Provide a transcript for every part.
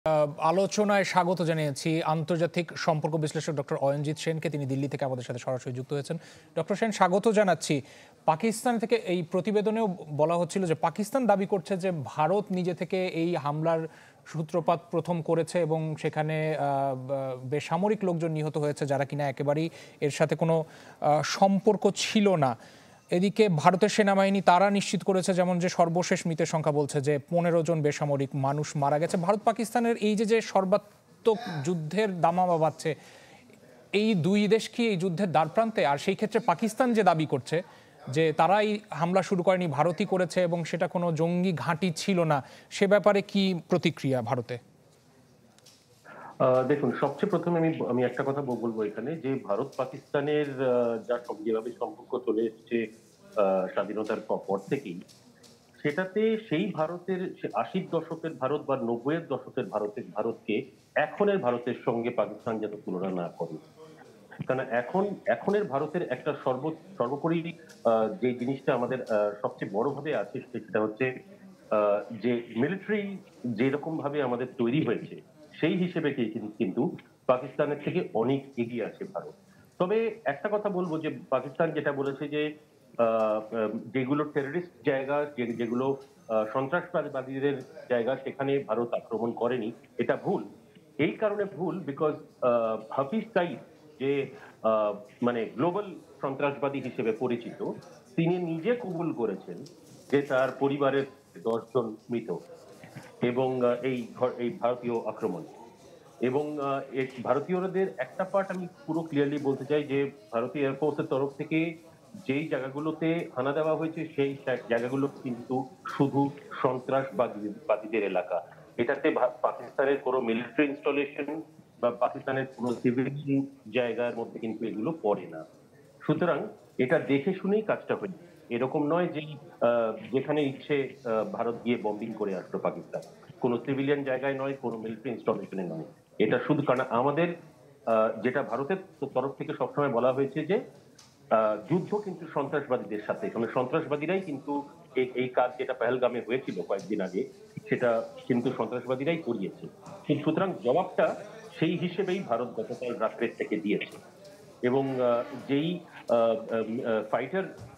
আলোচনায় স্বাগত জানিয়েছি আন্তর্জাতিক সম্পর্ক বিশ্লেষক ডক্টর অয়নজিৎ সেনকে। তিনি দিল্লি থেকে আমাদের সাথে সরাসরি যুক্ত হয়েছেন। ডক্টর সেন, স্বাগত জানাচ্ছি। পাকিস্তান থেকে এই প্রতিবেদনেও বলা হচ্ছিল যে পাকিস্তান দাবি করছে যে ভারত নিজে থেকে এই হামলার সূত্রপাত প্রথম করেছে এবং সেখানে বেসামরিক লোকজন নিহত হয়েছে যারা কিনা একেবারেই এর সাথে কোনো সম্পর্ক ছিল না। এদিকে ভারতের সেনাবাহিনী তারা নিশ্চিত করেছে যেমন যে সর্বশেষ মৃতের সংখ্যা বলছে যে 15 জন বেসামরিক মানুষ মারা গেছে। ভারত পাকিস্তানের এই যে সর্বাত্মক যুদ্ধের দামামা বাজছে, এই দুই দেশ কি এই যুদ্ধের দ্বারপ্রান্তে? আর সেই ক্ষেত্রে পাকিস্তান যে দাবি করছে যে তারাই হামলা শুরু করেনি, ভারতই করেছে এবং সেটা কোনো জঙ্গি ঘাঁটি ছিল না, সে ব্যাপারে কি প্রতিক্রিয়া ভারতে? দেখুন, সবচেয়ে প্রথমে আমি একটা কথা বলবো এখানে যে ভারত পাকিস্তানের যেভাবে সম্পর্ক চলে এসছে স্বাধীনতার পর থেকেই, সেটাতে সেই ভারতের 80-র দশকের ভারত বা 90-এর দশকের ভারতকে এখনের ভারতের সঙ্গে পাকিস্তান যাতে তুলনা না করে। কারণ এখনের ভারতের একটা সর্বোপরি যে জিনিসটা আমাদের সবচেয়ে বড়ভাবে আছে সেটা হচ্ছে যে মিলিটারি যেরকম ভাবে আমাদের তৈরি হয়েছে সেই হিসেবে কিন্তু পাকিস্তানের থেকে অনেক এগিয়ে আছে ভারত। তবে একটা কথা বলবো যে পাকিস্তান যেটা বলেছে যে যেগুলো টেররিস্ট জায়গা, যেগুলো সন্ত্রাসবাদীদের জায়গা, সেখানে ভারত আক্রমণ করেনি, এটা ভুল। এই কারণে ভুল বিকজ হাফিজ সাইদ যে মানে গ্লোবাল সন্ত্রাসবাদী হিসেবে পরিচিত, তিনি নিজে কবুল করেছেন যে তার পরিবারের 10 জন মৃত এবং এই ভারতীয় আক্রমণ। এবং ভারতীয়দের একটা পার্ট আমি পুরো ক্লিয়ারলি বলতে চাই যে ভারতীয় এয়ারফোর্সের তরফ থেকে যেই জায়গাগুলোতে হানা দেওয়া হয়েছে সেই জায়গাগুলো কিন্তু শুধু সন্ত্রাসবাদীদের এলাকা। এটাতে পাকিস্তানের কোনো মিলিটারি ইনস্টলেশন বা পাকিস্তানের কোনো সিভিলিয়ান জায়গার মধ্যে কিন্তু এগুলো পড়ে না। সুতরাং এটা দেখে শুনেই কাজটা হয়েছে, এরকম নয় যে যেখানে ইচ্ছে ভারত গিয়ে বম্বিং করে আসলো পাকিস্তান। কোনো সিভিলিয়ান জায়গায় নয়, কোনো মিলিটারি ইনস্টলেশনে নয়। এটা শুধু কারণ আমাদের যেটা ভারতের তরফ থেকে সবসময় বলা হয়েছে যে যুদ্ধ কিন্তু সন্ত্রাসবাদীদের সাথে, মানে সন্ত্রাসবাদীরাই কিন্তু এই কাজ যেটা পেহেলগামে হয়েছিল কয়েকদিন আগে, সেটা কিন্তু সন্ত্রাসবাদীরাই করিয়েছে। সুতরাং জবাবটা সেই হিসেবেই ভারত গতকাল রাত্রের থেকে দিয়েছে। এবং যেই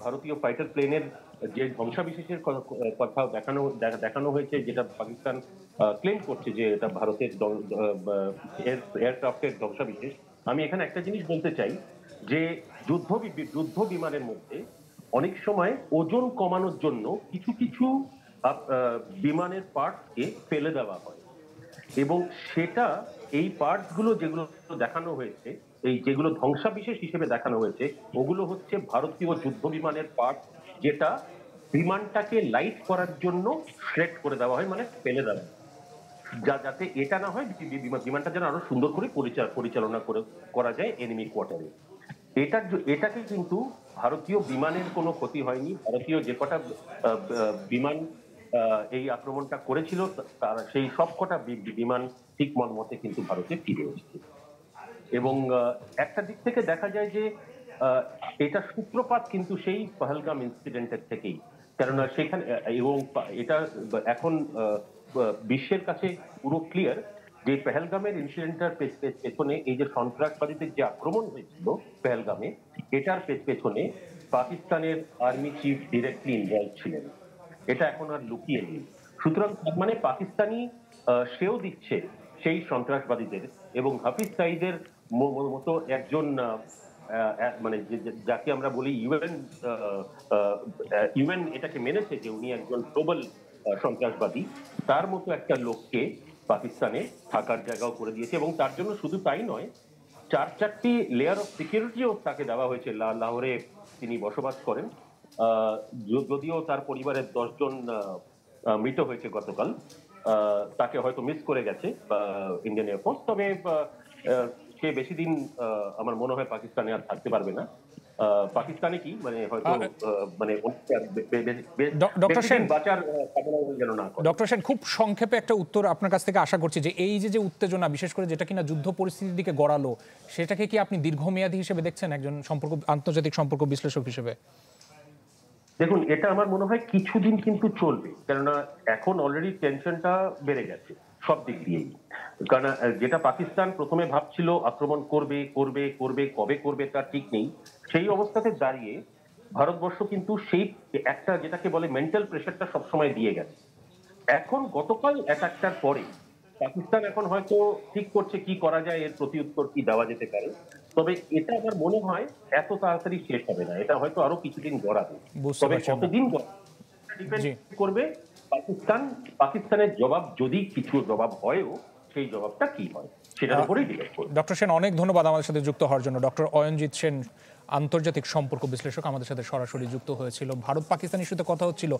ভারতীয় ফাইটার প্লেনের যে ধ্বংসাবিশেষের কথা দেখানো হয়েছে, যেটা পাকিস্তান ক্লেম করছে যে এটা ভারতের এয়ারক্রাফটের ধ্বংসাবিশেষ, আমি এখানে একটা জিনিস বলতে চাই যে যুদ্ধ বিমানের মধ্যে অনেক সময় ওজন কমানোর জন্য কিছু কিছু বিমানের পার্টকে ফেলে দেওয়া হয় এবং সেটা এই পার্টস গুলো যেগুলো দেখানো হয়েছে, এই যেগুলো ধ্বংসাবিশেষ হিসেবে দেখানো হয়েছে, ওগুলো হচ্ছে ভারতীয় যুদ্ধ বিমানের পার্ট, যেটা বিমানটাকে লাইট করার জন্য শ্রেড করে দেওয়া হয়, মানে ফেলে দেওয়া হয়, যাতে এটা না হয় বিমানটা যেন আরো সুন্দর করে পরিচালনা করা যায় এনিমি কোয়ার্টারে। এটাকে কিন্তু ভারতীয় বিমানের কোনো ক্ষতি হয়নি। ভারতীয় যে কটা বিমান এই আক্রমণটা করেছিল তারা সেই সবকটা বিমান ঠিক মতে কিন্তু ভারতে ফিরে এসেছে। এবং একটা দিক থেকে দেখা যায় যে এটা সূত্রপাত কিন্তু সেই পহেলগাম ইনসিডেন্টের থেকেই, কেননা সেখানে এবং এটা এখন বিশ্বের কাছে পুরো ক্লিয়ার যে পেহেলগামের ইনসিডেন্টটার পেছনে, এই যে সন্ত্রাসবাদীদের যে আক্রমণ হয়েছিল পেহেলগামে, এটার পেছনে পাকিস্তানের আর্মি চিফ ডিরেক্টলি ইনভলভ ছিলেন। এটা এখন আর লুকিয়ে নেই। সুতরাং মানে পাকিস্তানি সেও দিচ্ছে সেই সন্ত্রাসবাদীদের, এবং হাফিজ সাইদের মতো একজন মানে যাকে আমরা বলি ইউএন এটাকে মেনেছে যে উনি একজন গ্লোবাল সন্ত্রাসবাদী, তার মতো একটা লোককে পাকিস্তানে থাকার জায়গাও করে দিয়েছে। এবং তার জন্য শুধু তাই নয়, 4টি লেয়ার অফ সিকিউরিটিও তাকে দেওয়া হয়েছে। লাহোরে তিনি বসবাস করেন, যদিও তার পরিবারের 10 জন মৃত হয়েছে গতকাল, তাকে হয়তো মিস করে গেছে ইন্ডিয়ান এয়ারফোর্স, তবে সে বেশি দিন আমার মনে হয় পাকিস্তানে আর থাকতে পারবে না। পাকিস্তানে কি মানে হয়তো মানে ডক্টর সেন, খুব সংক্ষেপে একটা উত্তর আপনার কাছ থেকে আশা করছি যে এই যে উত্তেজনা, বিশেষ করে যেটা কিনা যুদ্ধ পরিস্থিতির দিকে গড়ালো, সেটাকে কি আপনি দীর্ঘমেয়াদী হিসেবে দেখছেন একজন আন্তর্জাতিক সম্পর্ক বিশ্লেষক হিসেবে? দেখুন, এটা আমার মনে হয় কিছুদিন কিন্তু চলবে, কেননা এখন অলরেডি টেনশনটা বেড়ে গেছে। সব দিক দিয়েই। কারণ যেটা পাকিস্তান প্রথমে ভাবছিল আক্রমণ করবে করবে করবে, কবে করবে তার ঠিক নেই, সেই অবস্থাতে দাঁড়িয়ে ভারতবর্ষ কিন্তু সেই একটা যেটাকে বলে মেন্টাল প্রেশারটা সবসময় দিয়ে গেছে। এখন গতকাল অ্যাটাকটার পরে পাকিস্তান এখন হয়তো ঠিক করছে কি করা যায়, এর প্রতিউত্তর কি দেওয়া যেতে পারে। তবে এটা আমার মনে হয় এত তাড়াতাড়ি শেষ হবে না, এটা হয়তো আরো কিছুদিন গড়াবে। বুঝতে তবে পারছি আমরা। কতদিন ডিপেন্ড জি। করবে পাকিস্তানের জবাব, যদি কিছু জবাব হয়ও সেই জবাবটা কি হয় সেটার উপরেই ডিপেন্ড করবে। ডক্টর সেন, অনেক ধন্যবাদ আমাদের সাথে যুক্ত হওয়ার জন্য। ডক্টর অয়নজিৎ সেন, আন্তর্জাতিক সম্পর্ক বিশ্লেষক, আমাদের সাথে সরাসরি যুক্ত হয়েছিল। ভারত পাকিস্তান ইস্যুতে কথা হচ্ছিল।